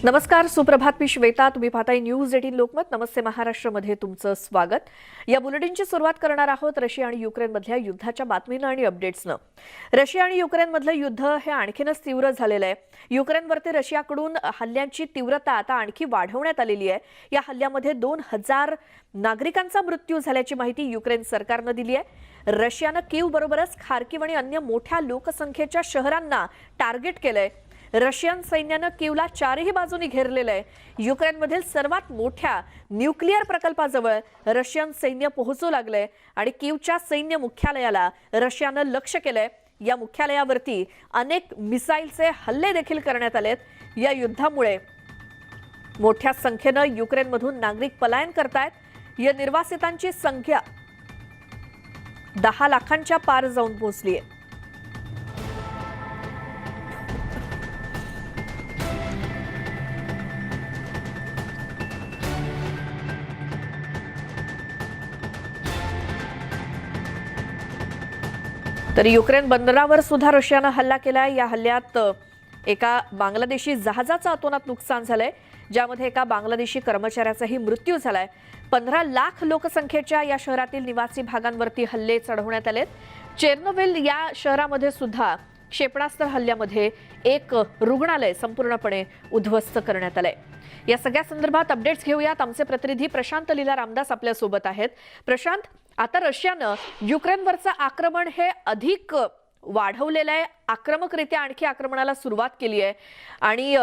नमस्कार, सुप्रभात. मी श्वेता. तुम्ही पाहताय न्यूज 18 लोकमत. नमस्ते महाराष्ट्रामध्ये तुमचं स्वागत. या बुलेटिनची सुरुवात करणार आहोत रशिया आणि युक्रेनमधल्या युद्धाच्या बातमीनं आणि अपडेट्सनं. रशिया आणि युक्रेनमधलं युद्ध हे आणखीनच तीव्र झालेलं आहे. युक्रेनवरती रशियाकडून हल्ल्यांची तीव्रता आता आणखी वाढवण्यात आलेली आहे. या हल्ल्यामध्ये 2000 नागरिकांचा मृत्यू झाल्याची माहिती युक्रेन सरकारनं दिली आहे. रशियानं कीव बरोबरच खार्किव आणि अन्य मोठ्या लोकसंख्येच्या शहरांना टार्गेट केलंय. रशियन सैन्यानं कीवला चारही बाजूनी घेरलेलं आहे. युक्रेनमधील सर्वात मोठ्या न्यूक्लिअर प्रकल्पाजवळ रशियन सैन्य पोहोचू लागलंय आणि कीवच्या सैन्य मुख्यालयाला रशियानं लक्ष्य केलंय. या मुख्यालयावरती अनेक मिसाईलचे हल्ले देखील करण्यात आलेत. या युद्धामुळे मोठ्या संख्येनं युक्रेनमधून नागरिक पलायन करतायत. या निर्वासितांची संख्या 10 लाखांच्या पार जाऊन पोहोचली आहे. तर युक्रेन बंदरावर सुद्धा रशियानं हल्ला केलाय. या हल्ल्यात एका बांगलादेशी जहाजाचं अतोनात नुकसान झालंय, ज्यामध्ये एका बांगलादेशी कर्मचाऱ्याचाही मृत्यू झालाय. 15 लाख लोकसंख्येच्या या शहरातील निवासी भागांवरती हल्ले चढवण्यात आलेत. चेर्नोबिल या शहरामध्ये सुद्धा क्षेपणास्त्र हल्ल्यामध्ये एक रुग्णालय संपूर्णपणे उद्ध्वस्त करण्यात आलंय. या सगळ्या संदर्भात अपडेट्स घेऊयात. आमचे प्रतिनिधी प्रशांत लीला रामदास आपल्या सोबत आहेत. प्रशांत, आता रशियानं युक्रेनवरचं आक्रमण हे अधिक वाढवलेलं आहे. आक्रमकरित्या आणखी आक्रमणाला सुरुवात केली आहे आणि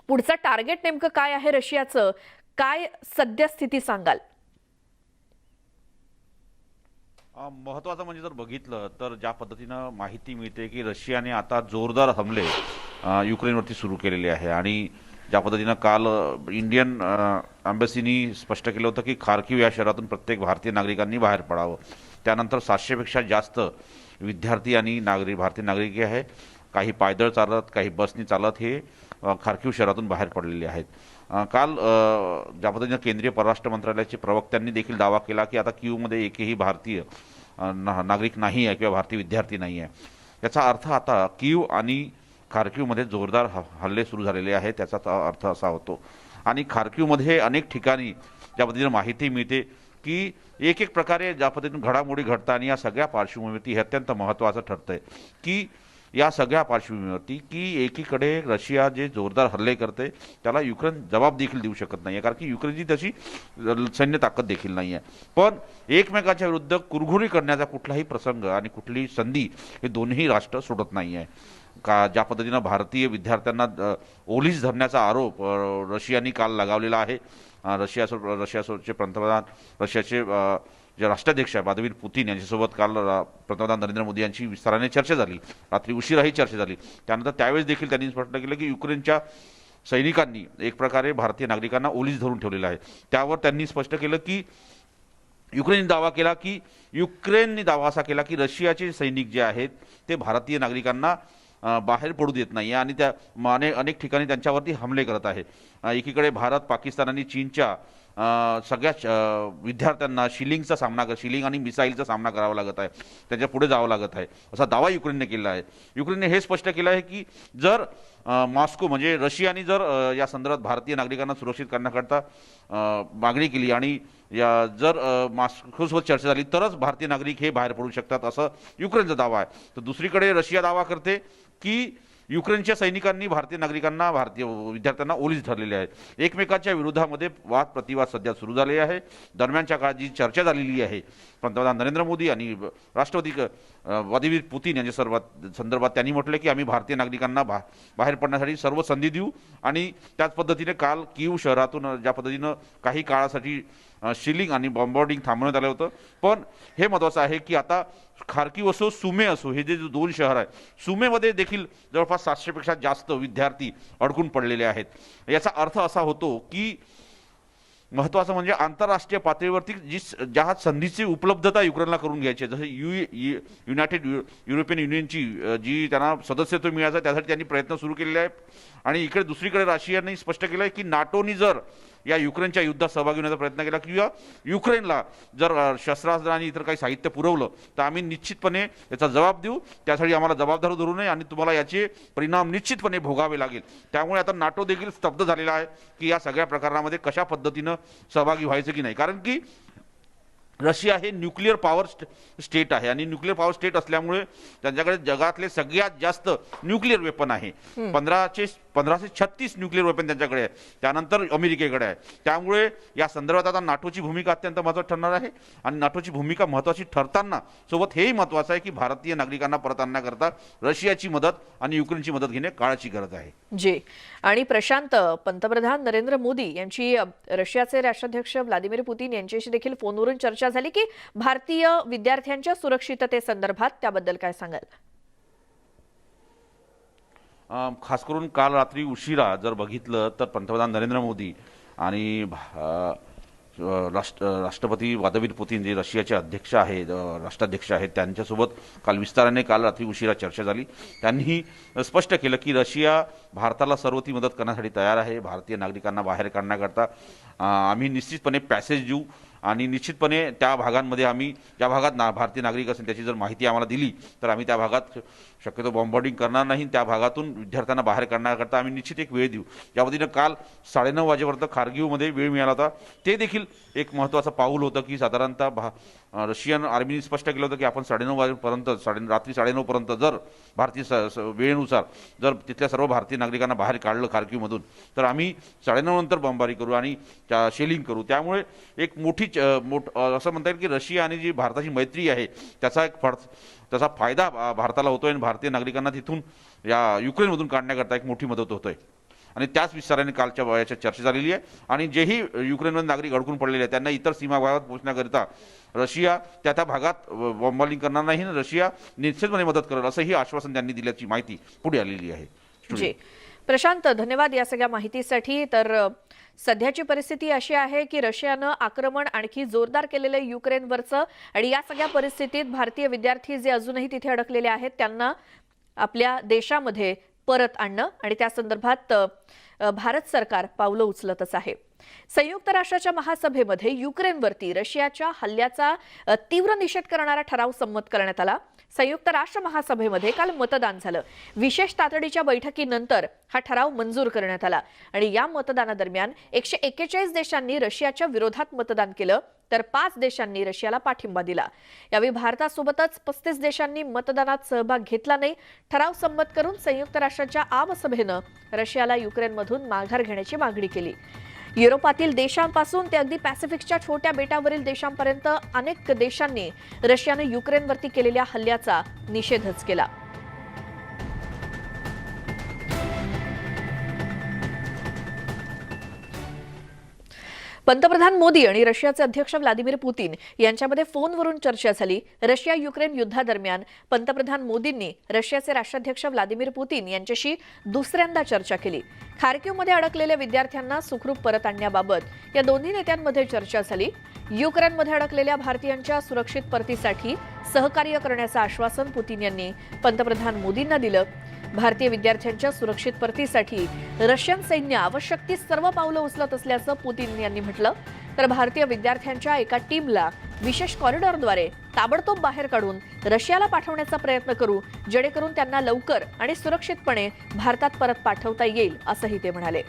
पुढचं टार्गेट नेमकं काय आहे रशियाचं? काय सद्यस्थिती सांगाल? महत्त्वाचं म्हणजे जर बघितलं तर ज्या पद्धतीनं माहिती मिळते की रशियाने आता जोरदार हमले युक्रेनवरती सुरू केलेले आहे आणि ज्या पद्धतीनं काल इंडियन एम्बसीनी स्पष्ट केलं होतं की खार्किव या शहरातून प्रत्येक भारतीय नागरिकांनी बाहेर पडावं. त्यानंतर 700पेक्षा जास्त विद्यार्थी आणि भारतीय नागरिक आहे, काही पायदळ चालत, काही बसनी चालत हे खार्किव शहरातून बाहेर पडलेले आहेत. काल ज्या पद्धतीनं केंद्रीय परराष्ट्र मंत्रालयाचे प्रवक्त्यांनी देखील दावा केला की आता कीवमध्ये एकही भारतीय नागरिक नाही आहे किंवा भारतीय विद्यार्थी नाही आहे. याचा अर्थ आता कीव आणि खार्किवमध्ये जोरदार हल्ले सुरू झालेले आहेत. त्याचा अर्थ असा होतो आणि खार्किवमध्ये अनेक ठिकाणी ज्या पद्धतीनं माहिती मिळते की एक प्रकारे ज्या पद्धतीनं घडामोडी घडतात आणि या सगळ्या पार्श्वभूमीवरती हे अत्यंत महत्त्वाचं ठरतंय की या सगळ्या पार्श्वभूमीवरती की एकीकडे रशिया जे जोरदार हल्ले करते त्याला युक्रेन जबाब देखील देऊ शकत नाही आहे, कारण की युक्रेनची तशी सैन्य ताकद देखील नाही आहे. पण एकमेकाच्या विरुद्ध कुरघुरी करण्याचा कुठलाही प्रसंग आणि कुठलीही संधी हे दोन्ही राष्ट्र सोडत नाही आहे. का ज्या पद्धतीनं भारतीय विद्यार्थ्यांना ओलीस धरण्याचा आरोप रशियाने काल लगावलेला आहे. रशियाचे पंतप्रधान, रशियाचे जे राष्ट्राध्यक्ष व्लादिमीर पुतीन यांच्यासोबत काल पंतप्रधान नरेंद्र मोदी यांची विस्ताराने चर्चा झाली. रात्री उशिराही चर्चा झाली. त्यानंतर त्यावेळेस देखील त्यांनी स्पष्ट केलं की युक्रेनच्या सैनिकांनी एक प्रकारे भारतीय नागरिकांना ओलीस धरून ठेवलेलं आहे. त्यावर त्यांनी स्पष्ट केलं की युक्रेनने दावा असा केला की रशियाचे सैनिक जे आहेत ते भारतीय नागरिकांना बाहेर पडू देत नाही आणि त्या अनेक ठिकाणी त्यांच्यावरती हमले करत आहे. एकीकडे भारत, पाकिस्तान आणि चीनच्या सगळ्या विद्यार्थ्यांना शिलिंग आणि मिसाईलचा सामना करावा लागत आहे, त्याच्या पुढे जावं लागत आहे असा दावा युक्रेनने केला आहे. युक्रेनने हे स्पष्ट केलं आहे की जर मॉस्को म्हणजे रशियाने जर या संदर्भात भारतीय नागरिकांना सुरक्षित करण्याकरता मागणी केली आणि जर मॉस्कोसोबत चर्चा झाली तरच भारतीय नागरिक हे बाहेर पडू शकतात असं युक्रेनचा दावा आहे. तर दुसरीकडे रशिया दावा करते की युक्रेनच्या सैनिकांनी भारतीय नागरिकांना, भारतीय विद्यार्थ्यांना ओलीस धरलेले आहेत. एकमेकाच्या विरोधामध्ये वाद प्रतिवाद सध्या सुरू झाले आहे. दरम्यानच्या काळात जी चर्चा झालेली आहे पंतप्रधान नरेंद्र मोदी आणि राष्ट्रपती व्लादिमीर पुतीन यांच्या संदर्भात त्यांनी म्हटलं की आम्ही भारतीय नागरिकांना बाहेर पडण्यासाठी सर्व संधी देऊ आणि त्याच पद्धतीने काल कीव शहरातून ज्या पद्धतीनं काही काळासाठी शिलिंग आणि बॉम्बार्डिंग थांबवण्यात आलं होतं. पण हे महत्त्वाचं आहे की आता खार्किव असो, सुमे असो, हे जे 2 शहर आहेत, सुमेमध्ये देखील जवळपास 700पेक्षा जास्त विद्यार्थी अडकून पडलेले आहेत. याचा अर्थ असा होतो की महत्त्वाचं म्हणजे आंतरराष्ट्रीय पातळीवरती ज्या संधीची उपलब्धता युक्रेनला करून घ्यायची आहे, जसं युनायटेड युरोपियन युनियनची जी त्यांना सदस्यत्व मिळायचं त्यासाठी त्यांनी प्रयत्न सुरू केलेले आहेत. आणि इकडे दुसरीकडे रशियाने स्पष्ट केलं आहे की नाटोनी जर या युक्रेनच्या युद्धात सहभागी होण्याचा प्रयत्न केला किंवा युक्रेनला जर शस्त्रास्त्र आणि इतर काही साहित्य पुरवलं तर आम्ही निश्चितपणे याचा जबाब देऊ. त्यासाठी आम्हाला जबाबदार धरू नये आणि तुम्हाला याचे परिणाम निश्चितपणे भोगावे लागेल. त्यामुळे आता नाटो देखील स्तब्ध झालेला आहे की या सगळ्या प्रकरणामध्ये कशा पद्धतीनं सहभागी व्हायचं की नाही. कारण की रशिया हे न्यूक्लिअर पॉवर स्टेट आहे आणि न्यूक्लिअर पॉवर स्टेट असल्यामुळे त्यांच्याकडे जगातले सगळ्यात जास्त न्यूक्लिअर वेपन आहे. 1536 न्यूक्लिअर वेपन त्यांच्याकडे आहे. त्यानंतर अमेरिकेकडे आहे. त्यामुळे या संदर्भात आता नाटोची भूमिका अत्यंत महत्त्वाची ठरणार आहे आणि नाटोची भूमिका महत्त्वाची ठरताना सोबत हेही महत्त्वाचं आहे की भारतीय नागरिकांना परत आणण्याकरता रशियाची मदत आणि युक्रेनची मदत घेणे काळाची गरज आहे. जी. आणि प्रशांत, पंतप्रधान नरेंद्र मोदी यांची रशियाचे राष्ट्राध्यक्ष व्लादिमीर पुतीन यांच्याशी देखील फोनवरून चर्चा झाली की भारतीय विद्यार्थ्यांच्या सुरक्षिततेसंदर्भात, त्याबद्दल काय सांगाल? खास करून काल रात्री उशिरा जर बघितलं तर पंतप्रधान नरेंद्र मोदी आणि राष्ट्रपती व्लादिमीर पुतीन जे रशियाचे अध्यक्ष आहेत, राष्ट्राध्यक्ष आहेत, त्यांच्यासोबत काल विस्ताराने काल रात्री उशिरा चर्चा झाली. त्यांनी स्पष्ट केलं की रशिया भारताला सर्व ती मदत करण्यासाठी तयार आहे. भारतीय नागरिकांना बाहेर काढण्याकरता आम्ही निश्चितपणे पॅसेज देऊ आणि निश्चितपणे त्या भागांमध्ये आम्ही ज्या भागात भारतीय नागरिक असेल त्याची जर माहिती आम्हाला दिली तर आम्ही त्या भागात शक्यतो बॉम्बार्डिंग करणार नाही. त्या भागातून विद्यार्थ्यांना बाहेर काढण्याकरता आम्ही निश्चित एक वेळ देऊ. या पद्धतीनं काल 9:30 वाजेपर्यंत खार्गिवमध्ये वेळ मिळाला होता. ते देखील एक महत्त्वाचं पाऊल होतं की साधारणतः रशियन आर्मीने स्पष्ट केलं होतं की आपण 9:30 वाजेपर्यंत रात्री 9:30 पर्यंत जर भारतीय वेळेनुसार जर तिथल्या सर्व भारतीय नागरिकांना बाहेर काढलं खार्किवमधून तर आम्ही 9:30 नंतर बॉम्बारी करू आणि शेलिंग करू. त्यामुळे एक असं म्हणता येईल की रशिया आणि जी भारताची मैत्री आहे त्याचा फायदा भारताला होतोय आणि भारतीय नागरिकांना तिथून या युक्रेनमधून काढण्याकरता एक मोठी मदत होतोय. आणि त्याच विस्ताराने कालच्या याच्या चर्चा झालेली आहे. आणि जेही युक्रेनमध्ये नागरिक अडकून पडलेले आहेत त्यांना इतर सीमा भागात पोहोचण्याकरिता रशिया त्या भागात बॉम्बार्डिंग करणार नाही. रशिया निश्चितपणे मदत करेल असंही आश्वासन त्यांनी दिल्याची माहिती पुढे आलेली आहे. जी. प्रशांत, धन्यवाद या सगळ्या माहितीसाठी. तर सध्याची परिस्थिती अशी आहे की रशियानं आक्रमण आणखी जोरदार केलेलं आहे युक्रेनवरचं आणि या सगळ्या परिस्थितीत भारतीय विद्यार्थी जे अजूनही तिथे अडकलेले आहेत त्यांना आपल्या देशामध्ये परत आणणं आणि त्या संदर्भात भारत सरकार पावलं उचलतच आहे. संयुक्त राष्ट्राच्या महासभेमध्ये युक्रेनवरती रशियाच्या हल्ल्याचा तीव्र निषेध करणारा ठराव संमत करण्यात आला. संयुक्त राष्ट्र महासभेमध्ये काल मतदान झालं. विशेष तातडीच्या बैठकीनंतर हा ठराव मंजूर करण्यात आला आणि या मतदानादरम्यान 141 देशांनी रशियाच्या विरोधात मतदान केलं तर 5 देशांनी रशियाला पाठिंबा दिला. यावेळी भारतासोबतच 35 देशांनी मतदानात सहभाग घेतला नाही. ठराव संमत करून संयुक्त राष्ट्राच्या आमसभेनं रशियाला युक्रेनमधून माघार घेण्याची मागणी केली. युरोपातील देशांपासून ते अगदी पॅसिफिकच्या छोट्या बेटावरील देशांपर्यंत अनेक देशांनी रशियाने युक्रेनवरती केलेल्या हल्ल्याचा निषेधच केला. पंतप्रधान मोदी आणि रशियाचे अध्यक्ष व्लादिमीर पुतीन यांच्यामध्ये फोनवरून चर्चा झाली. रशिया युक्रेन युद्धादरम्यान पंतप्रधान मोदींनी रशियाचे राष्ट्राध्यक्ष व्लादिमीर पुतीन यांच्याशी दुसऱ्यांदा चर्चा केली. खार्किवमध्ये अडकलेल्या विद्यार्थ्यांना सुखरूप परत आणण्याबाबत या दोन्ही नेत्यांमध्ये चर्चा झाली. युक्रेनमध्ये अडकलेल्या भारतीयांच्या सुरक्षित परतीसाठी सहकार्य करण्याचं आश्वासन पुतीन यांनी पंतप्रधान मोदींना दिलं. भारतीय विद्यार्थ्यांच्या सुरक्षित परतीसाठी रशियन सैन्य आवश्यक ती सर्व पावलं उचलत असल्याचं पुतीन यांनी म्हटलं. तर भारतीय विद्यार्थ्यांच्या एका टीमला विशेष कॉरिडॉरद्वारे ताबडतोब बाहेर काढून रशियाला पाठवण्याचा प्रयत्न करू, जेणेकरून त्यांना लवकर आणि सुरक्षितपणे भारतात परत पाठवता येईल असंही ते म्हणाले.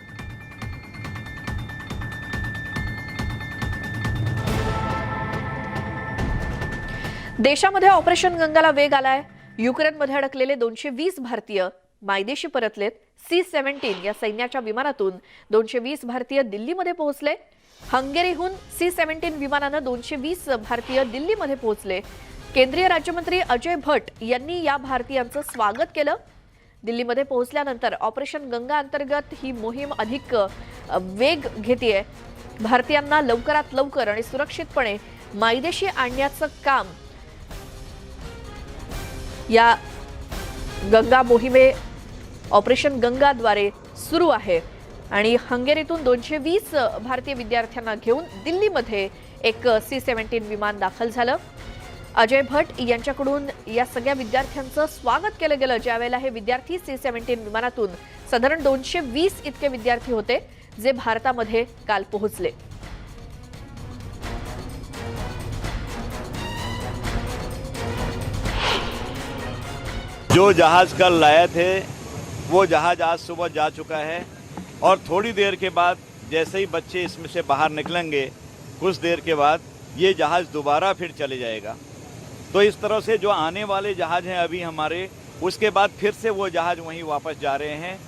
देशामध्ये ऑपरेशन गंगाला वेग आलाय. युक्रेनमध्ये अडकलेले 220 भारतीय मायदेशी परतलेत. C-17 या सैन्याच्या विमानातून 220 भारतीय दिल्लीमध्ये पोहोचले. हंगेरीहून C-17 विमानानं 220 भारतीय दिल्लीमध्ये पोहोचले. केंद्रीय राज्यमंत्री अजय भट्ट यांनी या भारतीयांचं स्वागत केलं. दिल्लीमध्ये पोहोचल्यानंतर ऑपरेशन गंगा अंतर्गत ही मोहीम अधिक वेग घेतेय. भारतीयांना लवकरात लवकर आणि सुरक्षितपणे मायदेशी आणण्याचं काम या गंगा मोहिमे ऑपरेशन गंगाद्वारे सुरू आहे आणि हंगेरीतून 220 भारतीय विद्यार्थ्यांना घेऊन दिल्लीमध्ये एक C-17 विमान दाखल झालं. अजय भट्ट यांच्याकडून या सगळ्या विद्यार्थ्यांचं स्वागत केलं गेलं. ज्यावेळेला हे विद्यार्थी C-17 विमानातून साधारण 220 इतके विद्यार्थी होते जे भारतामध्ये काल पोहोचले। जो जहाज कल लाए थे वो जहाज आज सुबह जा चुका है और थोड़ी देर के बाद जैसे ही बच्चे इसमें से बाहर निकलेंगे कुछ देर के बाद ये जहाज दोबारा फिर चले जाएगा। तो इस तरह से जो आने वाले जहाज हैं अभी हमारे, उसके बाद फिर से वो जहाज वहीं वापस जा रहे हैं।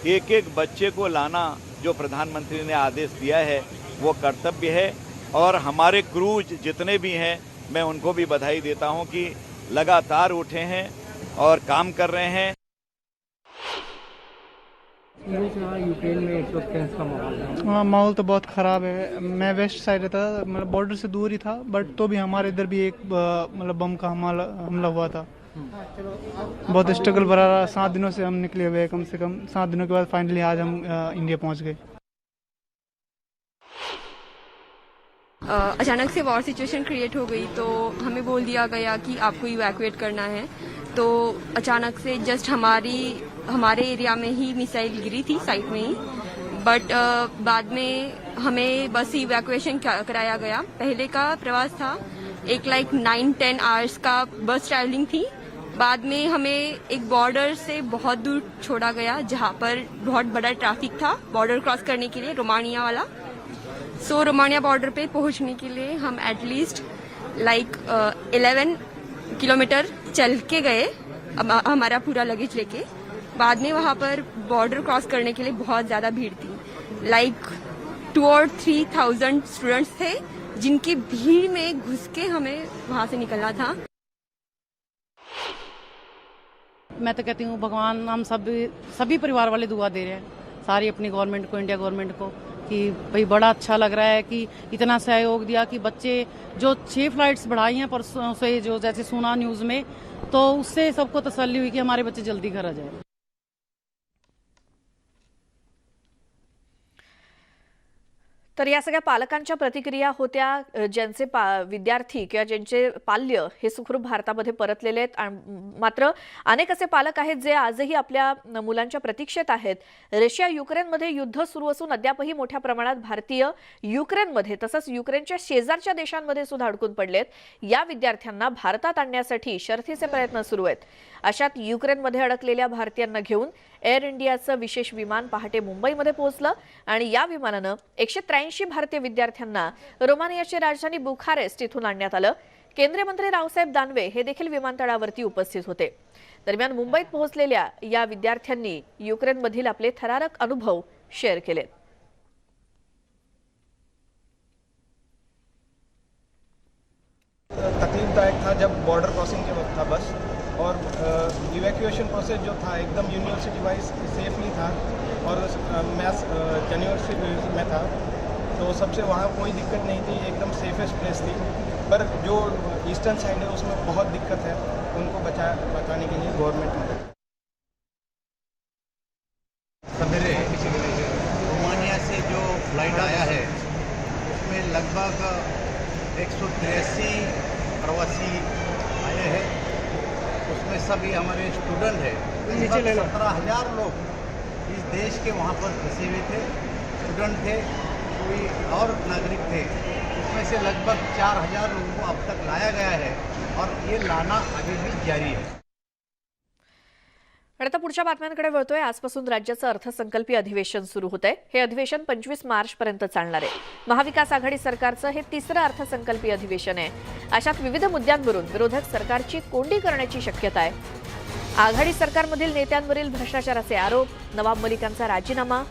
एक एक बच्चे को लाना जो प्रधानमंत्री ने आदेश दिया है वो कर्तव्य है और हमारे क्रूज जितने भी हैं मैं उनको भी बधाई देता हूं कि लगातार उठे हैं और काम कर रहे हैं। यूक्रेन में इस वक्त कैसा माहौल है? हाँ, माहौल तो बहुत ख़राब है। मैं वेस्ट साइड रहता, मतलब बॉर्डर से दूर ही था, बट तो भी हमारे इधर भी एक मतलब बम का हमला हुआ था। बहुत स्ट्रगल भरा रहा। 7 दिनों से हम निकले हुए हैं, कम से कम 7 दिनों के बाद फाइनली आज हम इंडिया पहुंच गए। अचानक से वॉर सिचुएशन क्रिएट हो गई तो हमें बोल दिया गया कि आपको इवैक्यूएट करना है। तो अचानक से जस्ट हमारे एरिया में ही मिसाइल गिरी थी साइड में ही, बट बाद में हमें बस इवैक्यूएशन कराया गया। पहले का प्रवास था एक 9-10 आवर्स का बस ट्रैवलिंग थी। बाद में हमें एक बॉर्डर से बहुत दूर छोड़ा गया जहां पर बहुत बड़ा ट्रैफिक था बॉर्डर क्रॉस करने के लिए, रोमानिया वाला। सो रोमानिया बॉर्डर पे पहुंचने के लिए हम एटलीस्ट 11 किलोमीटर चल के गए हमारा पूरा लगेज लेके। बाद में वहां पर बॉर्डर क्रॉस करने के लिए बहुत ज़्यादा भीड़ थी। 2 और 3,000 स्टूडेंट्स थे जिनकी भीड़ में घुस के हमें वहां से निकलना था। मैं तो कहती हूँ भगवान हम सभी परिवार वाले दुआ दे रहे हैं सारी अपनी गवर्नमेंट को, इंडिया गवर्नमेंट को, कि भाई बड़ा अच्छा लग रहा है कि इतना सहयोग दिया कि बच्चे जो 6 फ्लाइट्स बढ़ाई हैं परसों से, जो जैसे सुना न्यूज़ में, तो उससे सबको तसल्ली हुई कि हमारे बच्चे जल्दी घर आ जाए। तर या सगळ्या पालकांच्या प्रतिक्रिया होत्या, ज्यांचे विद्यार्थी किंवा ज्यांचे पाल्य हे सुखरूप भारतामध्ये परतलेले आहेत। मात्र अनेक असे पालक आहेत जे आजही आपल्या मुलांच्या प्रतीक्षेत आहेत। रशिया युक्रेनमध्ये युद्ध सुरू असून अद्यापही मोठ्या प्रमाणात भारतीय युक्रेनमध्ये तसंच युक्रेनच्या शेजारच्या देशांमध्ये सुद्धा अडकून पडलेत। या विद्यार्थ्यांना भारतात आणण्यासाठी शर्थीचे प्रयत्न सुरू आहेत। अशात युक्रेनमध्ये अडकलेल्या भारतीयांना घेऊन एअर इंडियाचं विशेष विमान पहाटे मुंबईमध्ये पोहोचलं आणि या विमानानं 183 भारतीय विद्यार्थ्यांना रोमानियाची राजधानी बुखारेस्ट इथून आणण्यात आलं। केंद्रीय मंत्री रावसाहेब दानवे हे देखील विमानतळावरती उपस्थित होते। दरम्यान मुंबईत पोहोचलेल्या या विद्यार्थ्यांनी युक्रेनमधील आपले थरारक अनुभव शेअर केलेत। तकलीफदायक था जब बॉर्डर क्रॉसिंग के वक्त था बस, और इवैक्यूएशन प्रोसेस जो था एकदम यूनिवर्सिटी वाइज सेफ नहीं था और मैं यूनिवर्सिटी में था तो सबसे वहाँ कोई दिक्कत नहीं थी, एकदम सेफेस्ट प्लेस थी। पर जो ईस्टर्न साइड है उसमें बहुत दिक्कत है, उनको बचाने के लिए गवर्नमेंट में सवेरे रोमानिया से जो फ्लाइट आया है उसमें लगभग 183 प्रवासी आए हैं। उसमें सभी हमारे स्टूडेंट हैं। 17,000 लोग इस देश के वहाँ पर फंसे हुए थे, स्टूडेंट थे, कोई और नागरिक थे। उसमें से लगभग 4,000 लोगों को अब तक लाया गया है और ये लाना अभी भी जारी है। आता पुढच्या बातम्यांकडे वळतोय। आजपासून राज्याचं अर्थसंकल्पीय अधिवेशन सुरू होतंय। हे अधिवेशन 25 मार्चपर्यंत चालणार आहे। महाविकास आघाडी सरकारचं हे तिसरं अर्थसंकल्पीय अधिवेशन आहे। अशात विविध मुद्द्यांवरून विरोधक सरकारची कोंडी करण्याची शक्यता आहे। आघाडी सरकारमधील नेत्यांवरील भ्रष्टाचाराचे आरोप, नवाब मलिकांचा राजीनामा,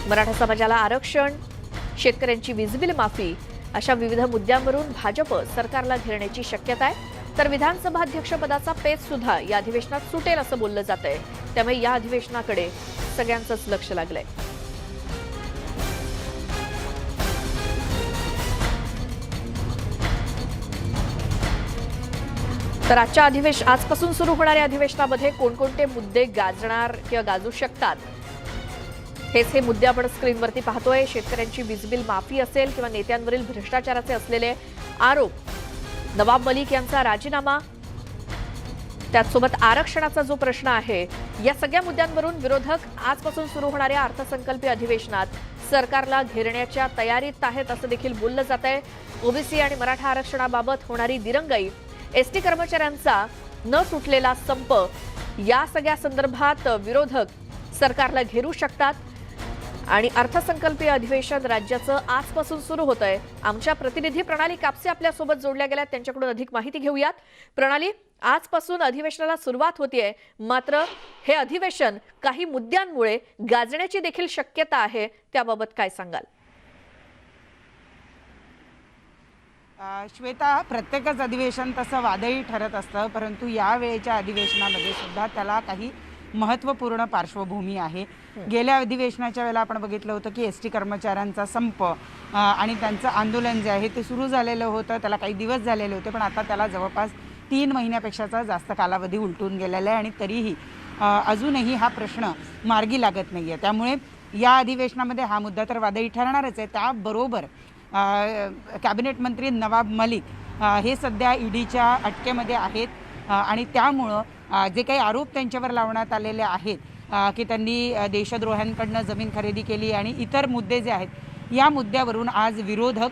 मराठा समाजाला आरक्षण, शेतकऱ्यांची वीज बिल माफी अशा विविध मुद्द्यांवरून भाजप सरकारला घेरण्याची शक्यता आहे। तर विधानसभा अध्यक्षपदाचा पेच सुद्धा या अधिवेशनात सुटेल असं बोललं जातंय। त्यामुळे या अधिवेशनाकडे सगळ्यांचंच लक्ष लागलंय। तर आजपासून सुरू होणाऱ्या अधिवेशनामध्ये कोणकोणते मुद्दे गाजणार किंवा गाजू शकतात हे मुद्दे आपण स्क्रीनवरती पाहतोय। शेतकऱ्यांची वीज बिल माफी असेल किंवा नेत्यांवरील भ्रष्टाचाराचे असलेले आरोप, नवाब मलिक यांचा राजीनामा, त्याचसोबत आरक्षणाचा जो प्रश्न आहे, या सगळ्या मुद्द्यांवरून विरोधक आजपासून सुरू होणाऱ्या अर्थसंकल्पीय अधिवेशनात सरकारला घेरण्याच्या तयारीत आहेत असं देखील बोललं जात आहे. ओबीसी आणि मराठा आरक्षणाबाबत होणारी दिरंगाई, एसटी कर्मचाऱ्यांचा न सुटलेला संप, या सगळ्या संदर्भात विरोधक सरकारला घेरू शकतात आणि अर्थसंकल्पीय अधिवेशन राज्याचं आजपासून सुरू होत आहे. आमच्या प्रतिनिधी प्रणाली कापसे आपल्यासोबत जोडल्या गेल्यात, त्यांच्याकडून अधिक माहिती घेऊयात. प्रणाली, आजपासून अधिवेशनाला सुरुवात होतीये, मात्र हे अधिवेशन काही मुद्द्यांमुळे गाजण्याची देखील शक्यता आहे, त्याबाबत काय सांगाल? श्वेता, प्रत्येकच अधिवेशन तसं वादळी ठरत असतं, परंतु या वेळेच्या अधिवेशनामध्ये सुद्धा त्याला काही महत्त्वपूर्ण पार्श्वभूमी आहे. गेल्या अधिवेशनाच्या वेळेला आपण बघितलं होतं की एसटी कर्मचाऱ्यांचा संप आणि त्यांचं आंदोलन जे आहे ते सुरू झालेलं होतं. त्याला काही दिवस झालेले होते, पण आता त्याला जवळपास 3 महिन्यापेक्षाचा जास्त कालावधी उलटून गेलेला आहे आणि तरीही अजूनही हा प्रश्न मार्गी लागत नाही आहे. त्यामुळे या अधिवेशनामध्ये हा मुद्दा तर वादळी ठरणारच आहे. त्याबरोबर कॅबिनेट मंत्री नवाब मलिक हे सध्या ईडीच्या अटकेमध्ये आहेत आणि त्यामुळं जे काही आरोप त्यांच्यावर लावण्यात आलेले आहेत की त्यांनी देशद्रोह्यांकडनं जमीन खरेदी केली आणि इतर मुद्दे जे आहेत, या मुद्द्यावरून आज विरोधक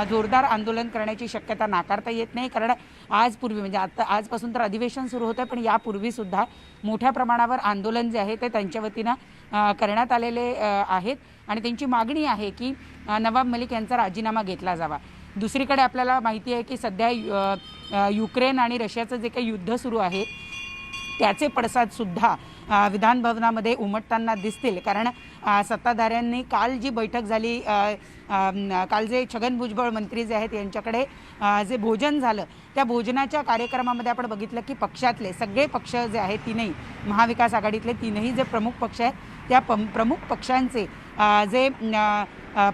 जोरदार आंदोलन करण्याची शक्यता नाकारता येत नाही. कारण आजपूर्वी म्हणजे आता आजपासून तर अधिवेशन सुरू होतं, पण यापूर्वीसुद्धा मोठ्या प्रमाणावर आंदोलन जे आहे ते त्यांच्या वतीनं करण्यात आलेले आहेत आणि त्यांची मागणी आहे की नवाब मलिक यांचा राजीनामा घेतला जावा. दुसरीकडे आपल्याला माहिती आहे की सध्या युक्रेन आणि रशियाचं जे काही युद्ध सुरू आहे त्याचे पडसादसुद्धा विधान भवनामध्ये उमटताना दिसतील. कारण सत्ताधाऱ्यांनी काल जी बैठक झाली, काल जे छगन भुजबळ मंत्री जे आहेत यांच्याकडे जे भोजन झालं, त्या भोजनाच्या कार्यक्रमामध्ये आपण बघितलं की पक्षातले सगळे पक्ष जे आहेत, तीनही महाविकास आघाडीतले तीनही जे प्रमुख पक्ष आहेत, त्या प्रमुख पक्षांचे जे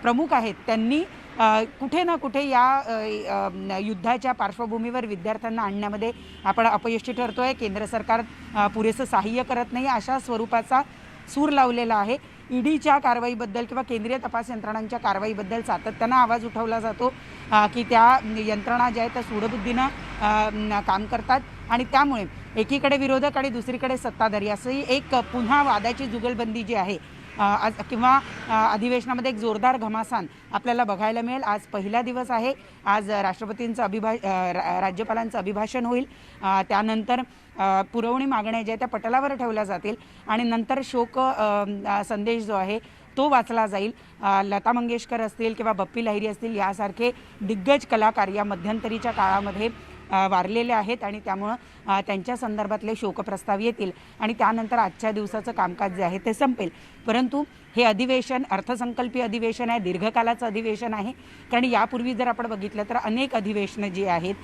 प्रमुख आहेत त्यांनी कुठे ना कुठे या युद्धाच्या पार्श्वभूमीवर विद्यार्थ्यांना आणण्यामध्ये आपण अपयशी ठरतोय, केंद्र सरकार पुरेसं सहाय्य करत नाही, अशा स्वरूपाचा सूर लावलेला आहे. ईडीच्या कारवाईबद्दल किंवा केंद्रीय तपास यंत्रणांच्या कारवाईबद्दल सातत्यानं आवाज उठवला जातो की त्या यंत्रणा ज्या आहेत त्या सूडबुद्धीनं काम करतात आणि त्यामुळे एकीकडे विरोधक आणि दुसरीकडे सत्ताधारी असंही एक पुन्हा वादाची जुगलबंदी जी आहे किंवा अधिवेशनामध्ये एक जोरदार घमासान आपल्याला बघायला मिळेल. आज पहिला दिवस आहे. आज राष्ट्रपतींचं राज्यपालांचं अभिभाषण होईल, त्यानंतर पुरवणी मागण्या ज्या त्या पटलावर ठेवल्या जातील आणि नंतर शोक संदेश जो आहे तो वाचला जाईल. लता मंगेशकर असतील किंवा बप्पी लाहिरी असतील यासारखे दिग्गज कलाकार या मध्यंतरीच्या काळामध्ये वारलेले आहेत आणि त्यामुळं त्यांच्या संदर्भातले शोकप्रस्ताव येतील आणि त्यानंतर आजच्या दिवसाचं कामकाज जे आहे ते संपेल. परंतु हे अधिवेशन अर्थसंकल्पीय अधिवेशन आहे, दीर्घकालाचं अधिवेशन आहे. कारण यापूर्वी जर आपण बघितलं तर अनेक अधिवेशनं जी आहेत,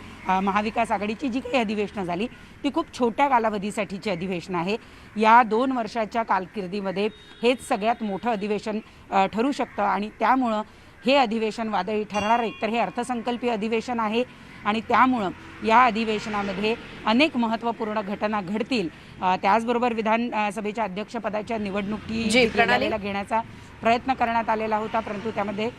महाविकास आघाडीची जी काही अधिवेशनं झाली ती खूप छोट्या कालावधीसाठीची अधिवेशनं आहे. या 2 वर्षाच्या कारकिर्दीमध्ये हेच सगळ्यात मोठं अधिवेशन ठरू शकतं आणि त्यामुळं हे अधिवेशन वादळी ठरणार. एकतर हे अर्थसंकल्पीय अधिवेशन आहे आणि त्यामुळं या अधिवेशनामध्ये अनेक महत्त्वपूर्ण घटना घडतील. त्याचबरोबर विधानसभेच्या अध्यक्षपदाच्या निवडणुकी घेण्याचा प्रयत्न करण्यात आलेला होता, परंतु त्यामध्ये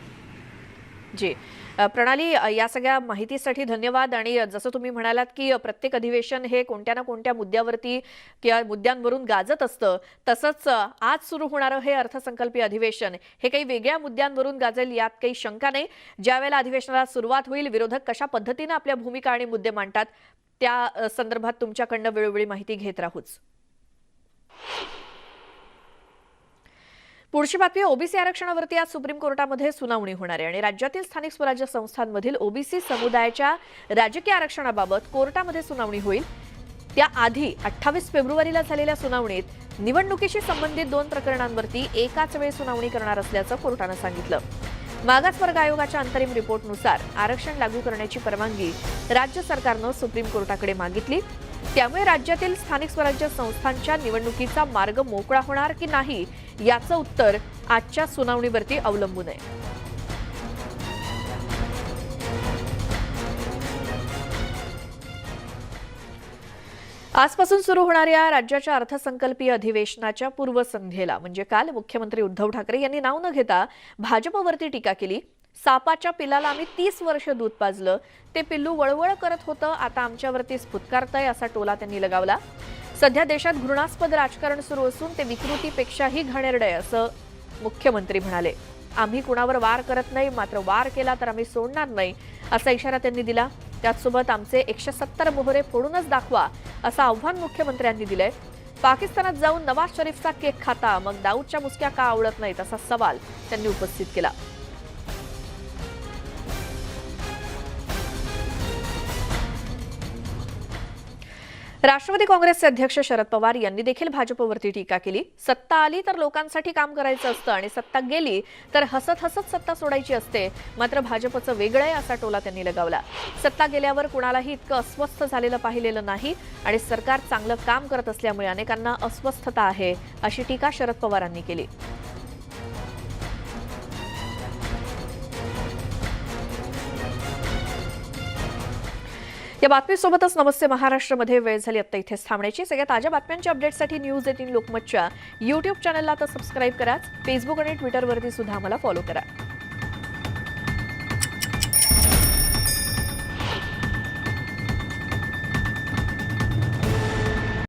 प्रणाली, या सगळ्या माहितीसाठी धन्यवाद. आणि जसं तुम्ही म्हणालात की प्रत्येक अधिवेशन हे कोणत्या ना कोणत्या मुद्द्यावरती किंवा मुद्द्यांवरून गाजत असतं, तसंच आज सुरू होणारं हे अर्थसंकल्पीय अधिवेशन हे काही वेगळ्या मुद्द्यांवरून गाजेल यात काही शंका नाही. ज्यावेळेला अधिवेशनाला सुरुवात होईल, विरोधक कशा पद्धतीनं आपल्या भूमिका आणि मुद्दे मांडतात त्या संदर्भात तुमच्याकडनं वेळोवेळी माहिती घेत राहूच. पुढची बातमी, ओबीसी आरक्षणावरती आज सुप्रीम कोर्टामध्ये सुनावणी होणार आहे आणि राज्यातील स्थानिक स्वराज्य संस्थांमधील ओबीसी समुदायाच्या राजकीय आरक्षणाबाबत कोर्टामध्ये सुनावणी होईल. त्याआधी 28 फेब्रुवारीला झालेल्या सुनावणीत निवडणुकीशी संबंधित 2 प्रकरणांवरती एकाच वेळी सुनावणी करणार असल्याचं कोर्टानं सांगितलं. मागासवर्ग आयोगाच्या अंतरिम रिपोर्टनुसार आरक्षण लागू करण्याची परवानगी राज्य सरकारनं सुप्रीम कोर्टाकडे मागितली. त्यामुळे राज्यातील स्थानिक स्वराज्य संस्थांच्या निवडणुकीचा मार्ग मोकळा होणार की नाही याचं उत्तर आजच्या सुनावणीवरती अवलंबून आहे. आजपासून सुरू होणाऱ्या राज्याच्या अर्थसंकल्पीय अधिवेशनाच्या पूर्वसंध्येला म्हणजे काल मुख्यमंत्री उद्धव ठाकरे यांनी नाव न घेता भाजपवरती टीका केली. सापाच्या पिल्लाला आम्ही 30 वर्ष दूध पाजलं, ते पिल्लू वळवळ करत होतं, आता आमच्यावरतीच फुतकारतंय असा टोला त्यांनी लगावला. सध्या देशात घृणास्पद राजकारण सुरू असून ते विकृतीपेक्षाही घाणेरडं आहे असं मुख्यमंत्री म्हणाले. आम्ही कुणावर वार करत नाही, मात्र वार केला तर आम्ही सोडणार नाही असा इशारा त्यांनी दिला. त्याचसोबत आमचे 170 मोहरे फोडूनच दाखवा असं आव्हान मुख्यमंत्र्यांनी दिलंय. पाकिस्तानात जाऊन नवाज शरीफचा केक खाता, मग दाऊदच्या मुसक्या का आवडत नाहीत असा सवाल त्यांनी उपस्थित केला. राष्ट्रवादी काँग्रेसचे अध्यक्ष शरद पवार यांनी देखील भाजपवरती टीका केली. सत्ता आली तर लोकांसाठी काम करायचं असतं आणि सत्ता गेली तर हसत हसत सत्ता सोडायची असते, मात्र भाजपचं वेगळं आहे असा टोला त्यांनी लगावला. सत्ता गेल्यावर कुणालाही इतकं अस्वस्थ झालेलं पाहिलेलं नाही आणि सरकार चांगलं काम करत असल्यामुळे अनेकांना अस्वस्थता आहे अशी टीका शरद पवारांनी केली. या बातमीसोबतच नमस्ते महाराष्ट्रमध्ये वेळ झाली आता इथेच थांबण्याची. सगळ्या ताज्या बातम्यांच्या अपडेटसाठी न्यूज 18 लोकमतच्या YouTube चॅनलला तर सबस्क्राईब कराच. फेसबुक आणि ट्विटरवरती सुद्धा आम्हाला फॉलो करा.